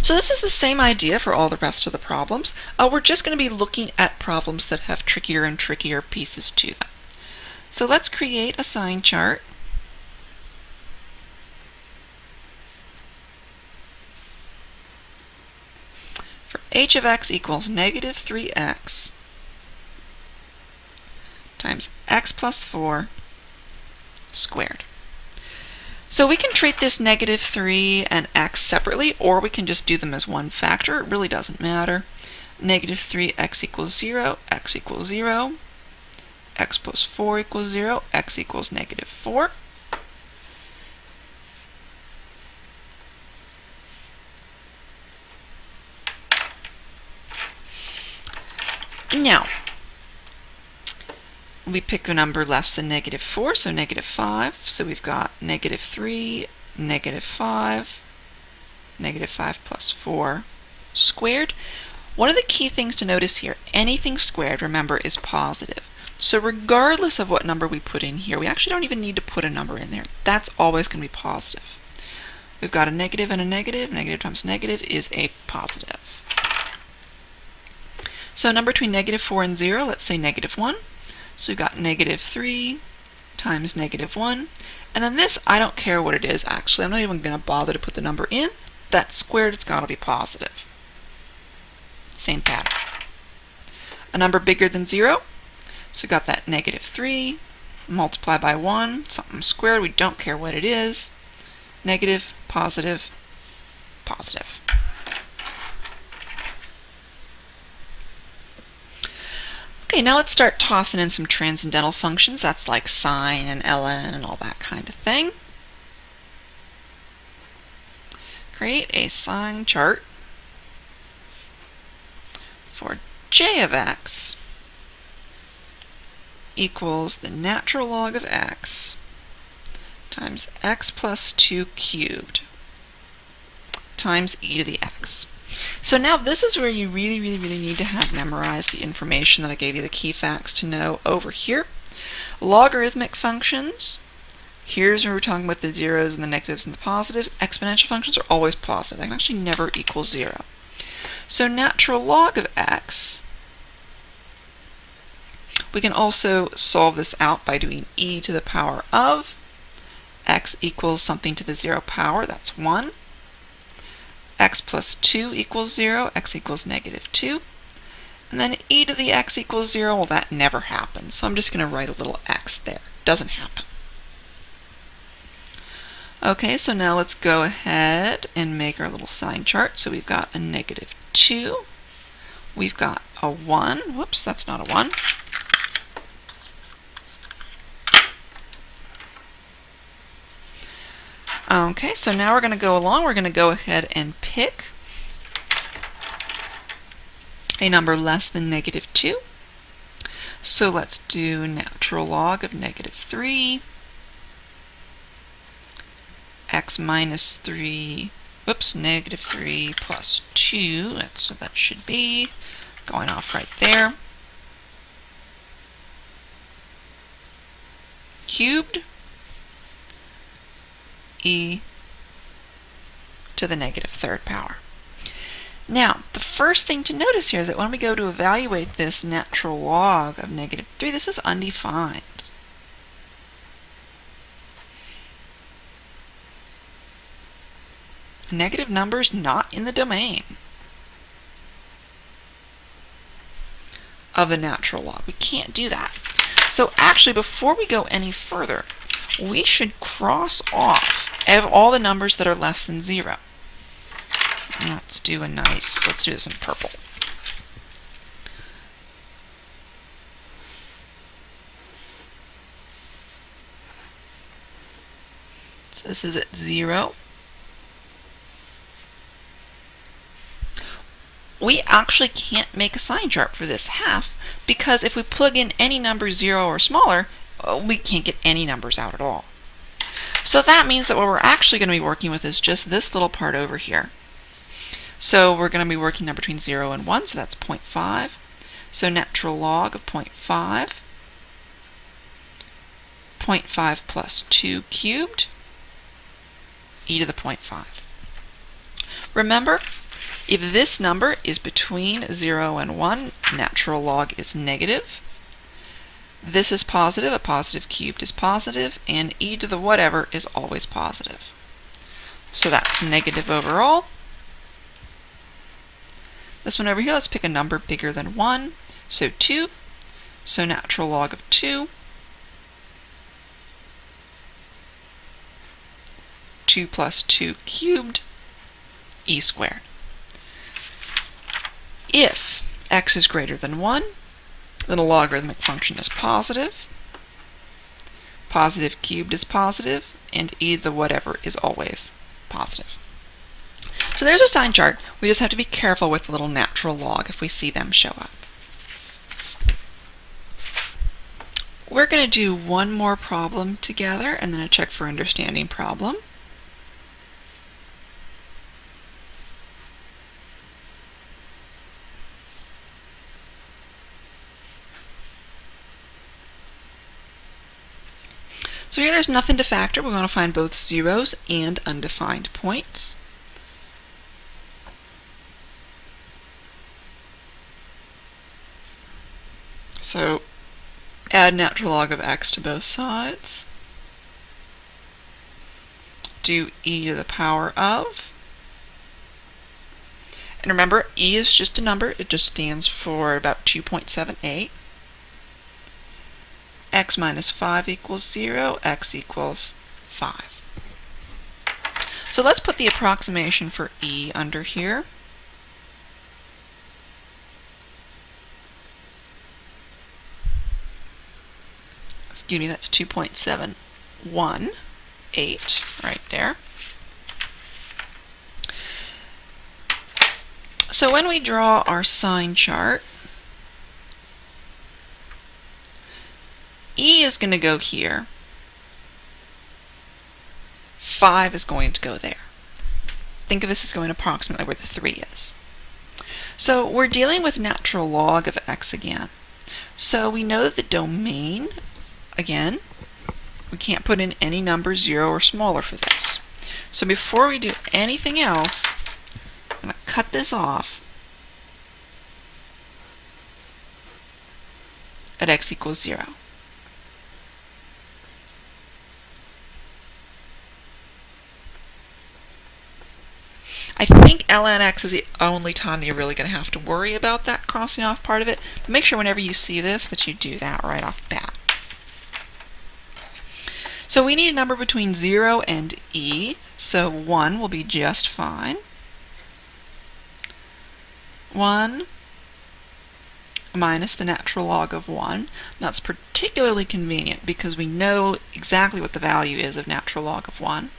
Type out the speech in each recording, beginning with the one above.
So this is the same idea for all the rest of the problems. We're just going to be looking at problems that have trickier and trickier pieces to them. So let's create a sign chart. For h of x equals negative 3x times x plus 4 squared. So we can treat this negative 3 and x separately, or we can just do them as one factor. It really doesn't matter. Negative 3x equals 0, x equals 0, x plus 4 equals 0, x equals negative 4. Now, we pick a number less than negative 4, so negative 5. So we've got negative 3, negative 5, negative 5 plus 4 squared. One of the key things to notice here, anything squared, remember, is positive. So regardless of what number we put in here, we actually don't even need to put a number in there. That's always going to be positive. We've got a negative and a negative. Negative times negative is a positive. So a number between negative 4 and 0, let's say negative 1. So we've got negative 3 times negative 1. And then this, I don't care what it is, actually. I'm not even going to bother to put the number in. That's squared, it's got to be positive. Same pattern. A number bigger than 0. So we've got that negative 3, multiply by 1, something squared, we don't care what it is. Negative, positive, positive. Okay, now let's start tossing in some transcendental functions. That's like sine and ln and all that kind of thing. Create a sign chart for j of x equals the natural log of x times x plus 2 cubed times e to the x. So now this is where you really need to have memorized the information that I gave you the key facts to know over here. Logarithmic functions, here's where we're talking about the zeros and the negatives and the positives. Exponential functions are always positive. They can actually never equal 0. So natural log of x, we can also solve this out by doing e to the power of x equals something to the 0 power, that's 1. X plus 2 equals 0, x equals negative 2. And then e to the x equals 0, well, that never happens. So I'm just going to write a little x there. Doesn't happen. Okay, so now let's go ahead and make our little sign chart. So we've got a negative 2. We've got a 1. Whoops, that's not a 1. Okay, so now we're going to go along. We're going to go ahead and pick a number less than negative 2. So let's do natural log of negative 3, x minus 3, whoops, negative 3 plus 2, that's what that should be, going off right there, cubed, e to the negative 3rd power. Now, the first thing to notice here is that when we go to evaluate this natural log of negative 3, this is undefined. Negative numbers not in the domain of the natural log. We can't do that. So actually, before we go any further, we should cross off all the numbers that are less than 0. Let's do this in purple. So this is at 0. We actually can't make a sign chart for this half because if we plug in any number 0 or smaller, we can't get any numbers out at all. So that means that what we're actually going to be working with is just this little part over here. So we're going to be working now between 0 and 1, so that's 0.5. So natural log of 0.5. 0.5 plus 2 cubed, e to the 0.5. Remember, If this number is between 0 and 1, natural log is negative. This is positive, a positive cubed is positive, and e to the whatever is always positive. So that's negative overall. This one over here, let's pick a number bigger than 1. So 2. So natural log of 2. 2 plus 2 cubed, e squared. If x is greater than 1, then a logarithmic function is positive. Positive cubed is positive, and e to the whatever is always positive. So there's our sign chart. We just have to be careful with the little natural log if we see them show up. We're going to do one more problem together and then a check for understanding problem. So here there's nothing to factor. We want to find both zeros and undefined points. So add natural log of x to both sides. Do e to the power of. And remember, e is just a number. It just stands for about 2.78. X minus 5 equals 0, x equals 5. So let's put the approximation for e under here. Excuse me, that's 2.718 right there. So when we draw our sign chart, e is going to go here. 5 is going to go there. Think of this as going approximately where the 3 is. So we're dealing with natural log of x again. So we know that the domain, again, we can't put in any number 0 or smaller for this. So before we do anything else, I'm going to cut this off at x equals 0. I think ln x is the only time you're really going to have to worry about that crossing off part of it. But make sure whenever you see this that you do that right off the bat. So we need a number between 0 and e, so 1 will be just fine. 1 minus the natural log of 1. That's particularly convenient because we know exactly what the value is of natural log of 1.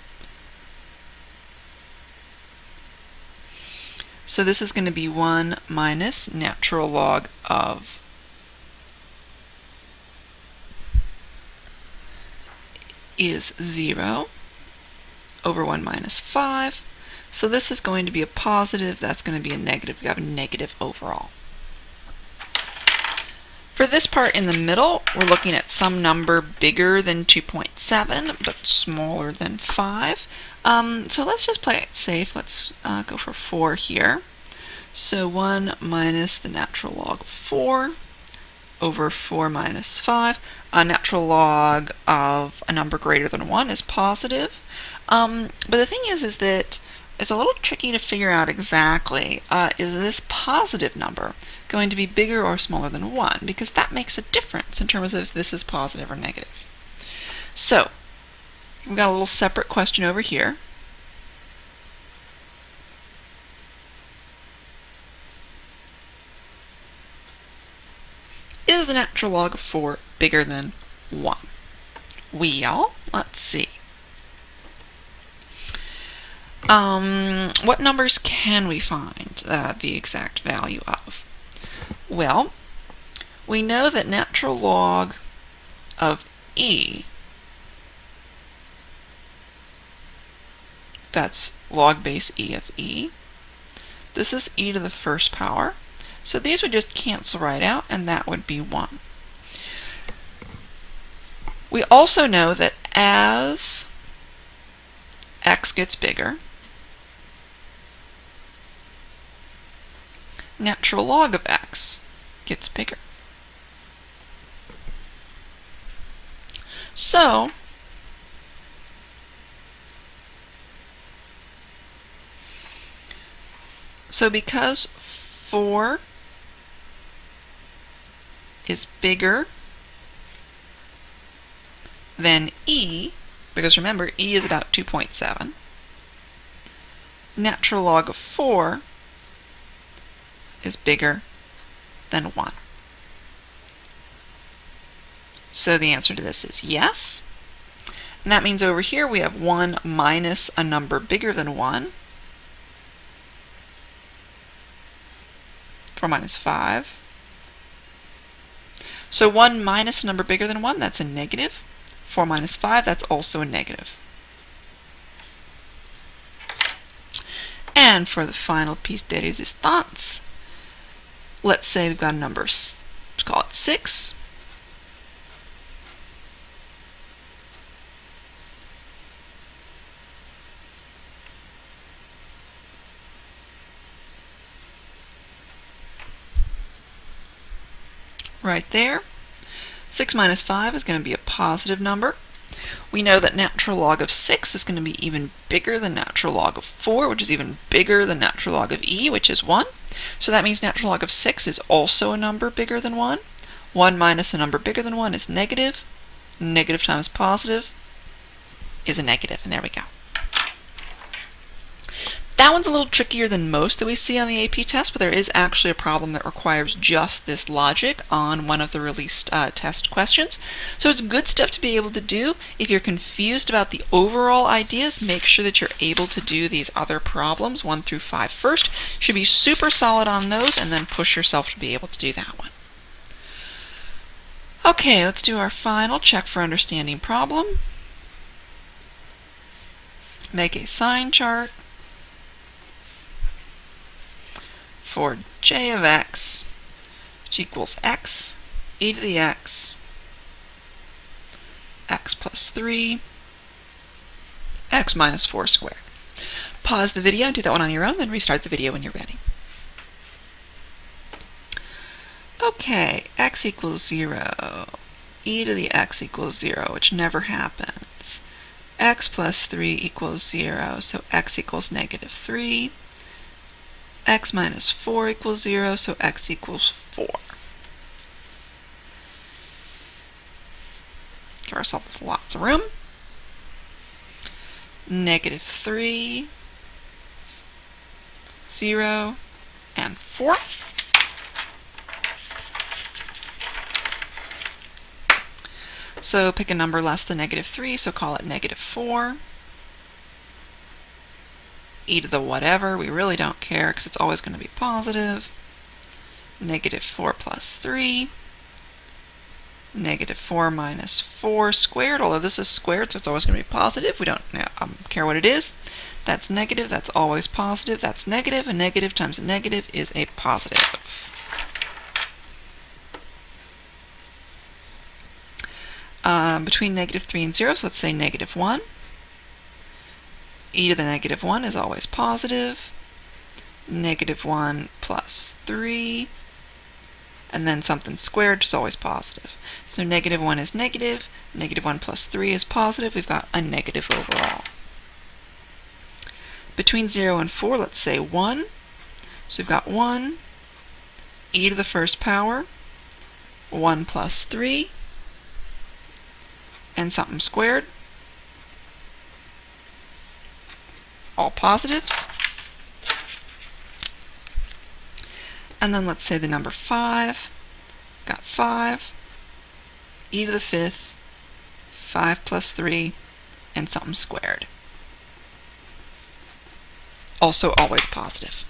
So this is going to be 1 minus natural log of is 0 over 1 minus 5. So this is going to be a positive, that's going to be a negative. We have a negative overall. For this part in the middle, we're looking at some number bigger than 2.7, but smaller than 5. So let's just play it safe. Let's go for 4 here. So 1 minus the natural log of 4 over 4 minus 5. A natural log of a number greater than 1 is positive. But the thing is that it's a little tricky to figure out exactly, is this positive number going to be bigger or smaller than 1? Because that makes a difference in terms of if this is positive or negative. So, we've got a little separate question over here. Is the natural log of 4 bigger than 1? Well, let's see. What numbers can we find the exact value of? Well, we know that natural log of e, that's log base e of e. This is e to the first power. So these would just cancel right out, and that would be 1. We also know that as x gets bigger, natural log of x gets bigger. So because 4 is bigger than e, because remember, e is about 2.7, natural log of 4 is bigger than 1. So the answer to this is yes. And that means over here we have 1 minus a number bigger than 1. 4 minus 5. So 1 minus a number bigger than 1, that's a negative. 4 minus 5, that's also a negative. And for the final piece de resistance, let's say we've got a number, let's call it 6. Right there. 6 minus 5 is going to be a positive number. We know that natural log of 6 is going to be even bigger than natural log of 4, which is even bigger than natural log of e, which is 1. So that means natural log of 6 is also a number bigger than 1. 1 minus a number bigger than 1 is negative. Negative times positive is a negative, and there we go. That one's a little trickier than most that we see on the AP test, but there is actually a problem that requires just this logic on one of the released test questions. So it's good stuff to be able to do. If you're confused about the overall ideas, make sure that you're able to do these other problems, 1 through 5 first. Should be super solid on those, and then push yourself to be able to do that one. Okay, let's do our final check for understanding problem. Make a sign chart for j of x, which equals x, e to the x, x plus 3, x minus 4 squared. Pause the video and do that one on your own, then restart the video when you're ready. Okay, x equals 0, e to the x equals 0, which never happens. X plus 3 equals 0, so x equals negative 3. X minus 4 equals 0, so x equals 4. Give ourselves lots of room. Negative 3, 0, and 4. So pick a number less than negative 3, so call it negative 4. E to the whatever, we really don't care because it's always going to be positive. Negative 4 plus 3. Negative 4 minus 4 squared, although this is squared, so it's always going to be positive. We don't care what it is. That's negative, that's always positive. That's negative, a negative times a negative is a positive. Between negative 3 and 0, so let's say negative 1. E to the negative 1 is always positive. Negative 1 plus 3. And then something squared is always positive. So negative 1 is negative. Negative 1 plus 3 is positive. We've got a negative overall. Between 0 and 4, let's say 1. So we've got 1. E to the first power. 1 plus 3. And something squared. All positives. And then let's say the number 5. Got 5. E to the 5th. 5 plus 3. And something squared. Also always positive.